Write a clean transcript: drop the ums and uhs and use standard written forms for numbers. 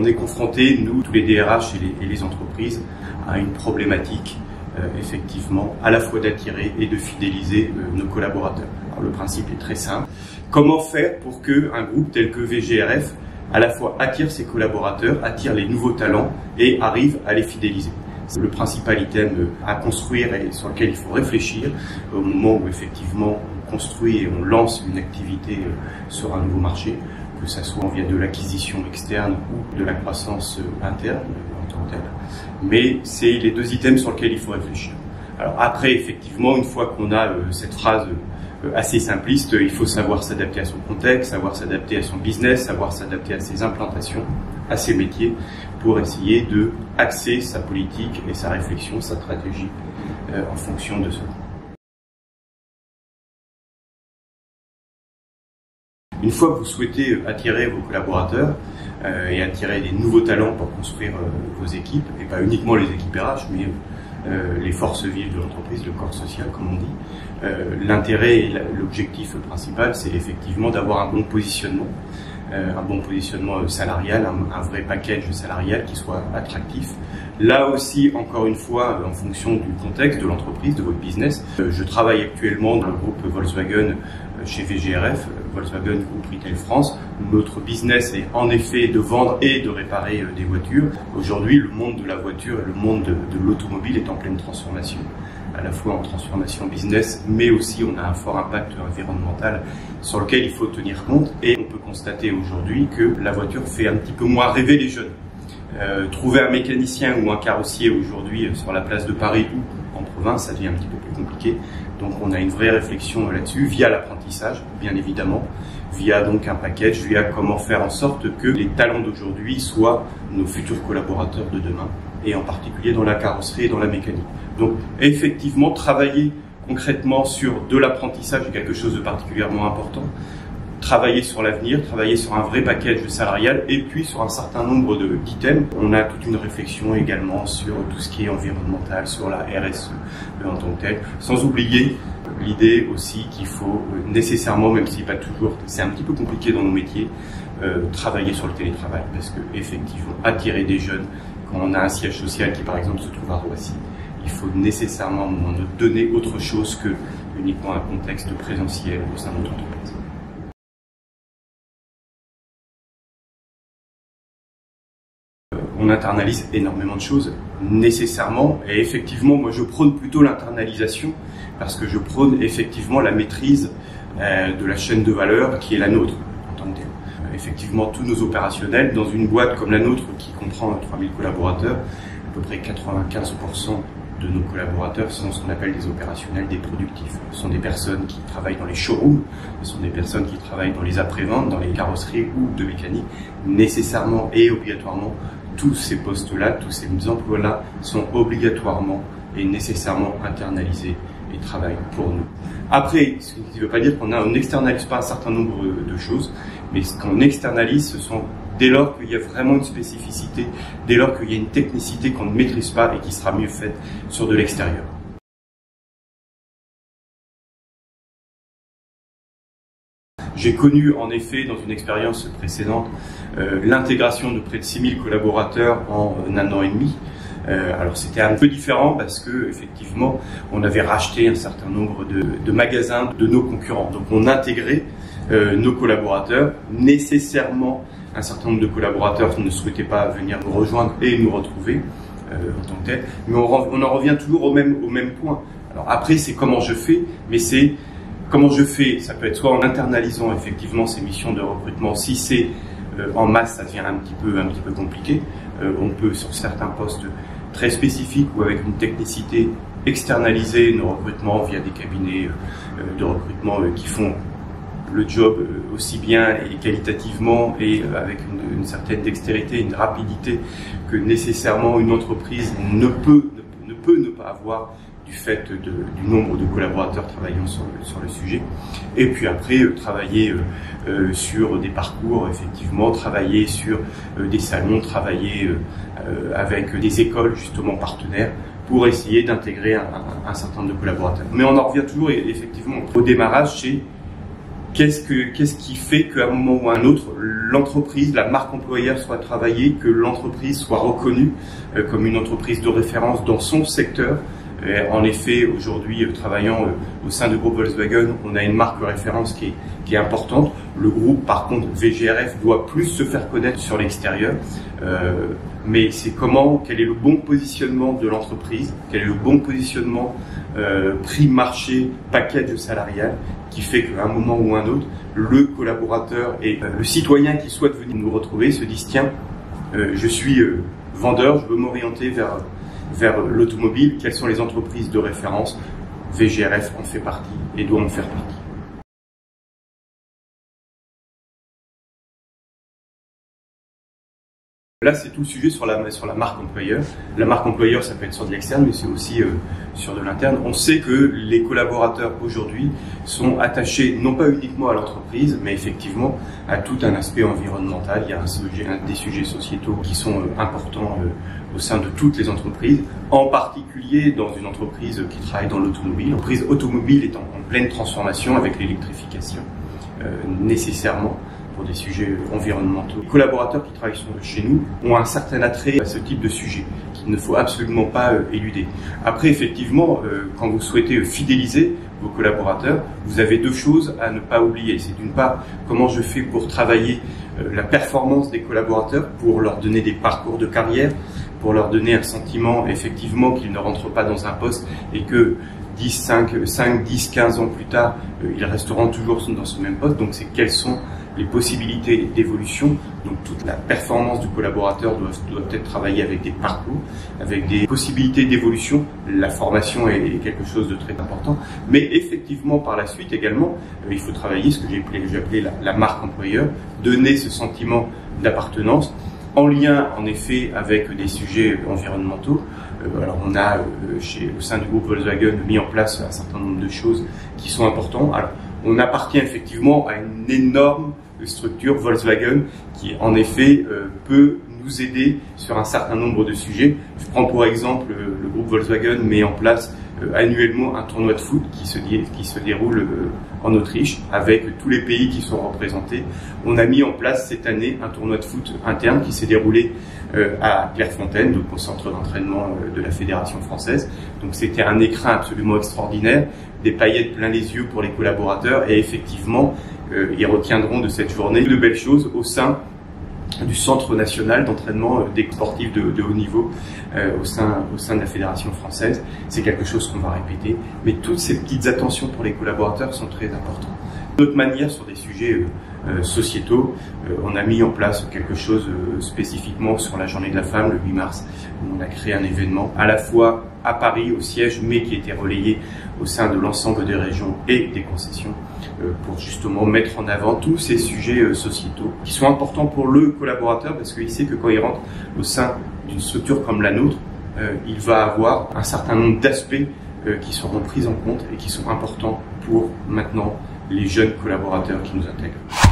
est confronté, nous, tous les DRH et les entreprises, à une problématique, effectivement, à la fois d'attirer et de fidéliser nos collaborateurs. Alors, le principe est très simple. Comment faire pour qu'un groupe tel que VGRF, à la fois attire ses collaborateurs, attire les nouveaux talents et arrive à les fidéliser? C'est le principal item à construire et sur lequel il faut réfléchir au moment où effectivement on construit et on lance une activité sur un nouveau marché, que ça soit via de l'acquisition externe ou de la croissance interne en tant que telle. Mais c'est les deux items sur lesquels il faut réfléchir. Alors après, effectivement, une fois qu'on a cette phrase assez simpliste, il faut savoir s'adapter à son contexte, savoir s'adapter à son business, savoir s'adapter à ses implantations, à ses métiers, pour essayer de axer sa politique et sa réflexion, sa stratégie en fonction de cela. Une fois que vous souhaitez attirer vos collaborateurs et attirer des nouveaux talents pour construire vos équipes, et pas uniquement les équipes RH, mais les forces vives de l'entreprise, le corps social comme on dit, l'intérêt et l'objectif principal, c'est effectivement d'avoir un bon positionnement salarial, un vrai package salarial qui soit attractif. Là aussi, encore une fois, en fonction du contexte de l'entreprise, de votre business. Je travaille actuellement dans le groupe Volkswagen chez VGRF, Volkswagen Group Retail France. Notre business est en effet de vendre et de réparer des voitures. Aujourd'hui, le monde de la voiture et le monde de l'automobile est en pleine transformation, à la fois en transformation business, mais aussi on a un fort impact environnemental sur lequel il faut tenir compte. Et on peut constater aujourd'hui que la voiture fait un petit peu moins rêver les jeunes. Trouver un mécanicien ou un carrossier aujourd'hui sur la place de Paris ou en province, ça devient un petit peu plus compliqué. Donc on a une vraie réflexion là-dessus, via l'apprentissage, bien évidemment, via donc un package, via comment faire en sorte que les talents d'aujourd'hui soient nos futurs collaborateurs de demain, et en particulier dans la carrosserie et dans la mécanique. Donc effectivement, travailler concrètement sur de l'apprentissage est quelque chose de particulièrement important. Travailler sur l'avenir, travailler sur un vrai package salarial et puis sur un certain nombre d'items. On a toute une réflexion également sur tout ce qui est environnemental, sur la RSE en tant que telle, sans oublier l'idée aussi qu'il faut nécessairement, même si pas toujours, c'est un petit peu compliqué dans nos métiers, travailler sur le télétravail, parce que effectivement, attirer des jeunes, quand on a un siège social qui par exemple se trouve à Roissy, il faut nécessairement à un moment donner autre chose que uniquement un contexte présentiel au sein de notre entreprise. On internalise énormément de choses, nécessairement, et effectivement, moi je prône plutôt l'internalisation, parce que je prône effectivement la maîtrise de la chaîne de valeur qui est la nôtre, en tant que telle. Effectivement, tous nos opérationnels, dans une boîte comme la nôtre, qui comprend 3000 collaborateurs, à peu près 95% de nos collaborateurs sont ce qu'on appelle des opérationnels, des productifs. Ce sont des personnes qui travaillent dans les showrooms, ce sont des personnes qui travaillent dans les après-ventes, dans les carrosseries ou de mécanique. Nécessairement et obligatoirement, tous ces postes-là, tous ces emplois-là sont obligatoirement et nécessairement internalisés et travaillent pour nous. Après, ce qui ne veut pas dire qu'on n'externalise pas un certain nombre de choses, mais ce qu'on externalise, ce sont dès lors qu'il y a vraiment une spécificité, dès lors qu'il y a une technicité qu'on ne maîtrise pas et qui sera mieux faite sur de l'extérieur. J'ai connu en effet dans une expérience précédente l'intégration de près de 6000 collaborateurs en un an et demi. Alors c'était un peu différent parce que effectivement on avait racheté un certain nombre de magasins de nos concurrents. Donc on intégrait nos collaborateurs. Nécessairement un certain nombre de collaborateurs ne souhaitaient pas venir nous rejoindre et nous retrouver en tant que tel. Mais on en revient toujours au même point. Alors après c'est comment je fais, mais c'est comment je fais, ça peut être soit en internalisant effectivement ces missions de recrutement. Si c'est en masse, ça devient un petit peu compliqué. On peut sur certains postes très spécifiques ou avec une technicité externaliser nos recrutements via des cabinets de recrutement qui font le job aussi bien et qualitativement et avec une certaine dextérité, une rapidité que nécessairement une entreprise ne peut ne pas avoir du fait du nombre de collaborateurs travaillant sur le sujet. Et puis après, travailler sur des parcours, effectivement, travailler sur des salons, travailler avec des écoles justement partenaires pour essayer d'intégrer un certain nombre de collaborateurs. Mais on en revient toujours effectivement au démarrage, c'est Qu'est-ce qui fait qu'à un moment ou à un autre, l'entreprise, la marque employeur soit travaillée, que l'entreprise soit reconnue comme une entreprise de référence dans son secteur. En effet, aujourd'hui, travaillant au sein du groupe Volkswagen, on a une marque de référence qui est importante. Le groupe, par contre, VGRF, doit plus se faire connaître sur l'extérieur. Mais c'est quel est le bon positionnement de l'entreprise, quel est le bon positionnement prix marché, package salarial, qui fait qu'à un moment ou un autre, le collaborateur et le citoyen qui souhaite venir nous retrouver se disent tiens, je suis vendeur, je veux m'orienter vers l'automobile, quelles sont les entreprises de référence? VGRF en fait partie et doit en faire partie. Là, c'est tout le sujet sur la marque employeur. La marque employeur, ça peut être sur de l'externe, mais c'est aussi sur de l'interne. On sait que les collaborateurs aujourd'hui sont attachés non pas uniquement à l'entreprise, mais effectivement à tout un aspect environnemental. Il y a des sujets sociétaux qui sont importants au sein de toutes les entreprises, en particulier dans une entreprise qui travaille dans l'automobile. L'entreprise automobile est en pleine transformation avec l'électrification, nécessairement, pour des sujets environnementaux. Les collaborateurs qui travaillent chez nous ont un certain attrait à ce type de sujet qu'il ne faut absolument pas éluder. Après, effectivement, quand vous souhaitez fidéliser vos collaborateurs, vous avez deux choses à ne pas oublier. C'est d'une part, comment je fais pour travailler la performance des collaborateurs, pour leur donner des parcours de carrière, pour leur donner un sentiment effectivement qu'ils ne rentrent pas dans un poste et que 5, 10, 15 ans plus tard, ils resteront toujours dans ce même poste. Donc c'est quelles sont les possibilités d'évolution. Donc toute la performance du collaborateur doit être travaillée avec des parcours, avec des possibilités d'évolution. La formation est quelque chose de très important. Mais effectivement, par la suite également, il faut travailler ce que j'ai appelé la marque employeur, donner ce sentiment d'appartenance, en lien en effet avec des sujets environnementaux. Alors on a au sein du groupe Volkswagen mis en place un certain nombre de choses qui sont importantes. Alors on appartient effectivement à une énorme structure Volkswagen qui en effet peut nous aider sur un certain nombre de sujets. Je prends pour exemple le groupe Volkswagen met en place annuellement un tournoi de foot qui se déroule en Autriche avec tous les pays qui sont représentés. On a mis en place cette année un tournoi de foot interne qui s'est déroulé à Clairefontaine, donc au centre d'entraînement de la Fédération française. Donc c'était un écrin absolument extraordinaire, des paillettes plein les yeux pour les collaborateurs et effectivement ils retiendront de cette journée de belles choses au sein du Centre national d'entraînement des sportifs de haut niveau au sein de la Fédération française. C'est quelque chose qu'on va répéter, mais toutes ces petites attentions pour les collaborateurs sont très importantes. D'autre manière, sur des sujets sociétaux, on a mis en place quelque chose spécifiquement sur la journée de la femme, le 8 mars, où on a créé un événement à la fois à Paris au siège, mais qui était relayé au sein de l'ensemble des régions et des concessions, pour justement mettre en avant tous ces sujets sociétaux qui sont importants pour le collaborateur, parce qu'il sait que quand il rentre au sein d'une structure comme la nôtre, il va avoir un certain nombre d'aspects qui seront pris en compte et qui sont importants pour maintenant les jeunes collaborateurs qui nous intègrent.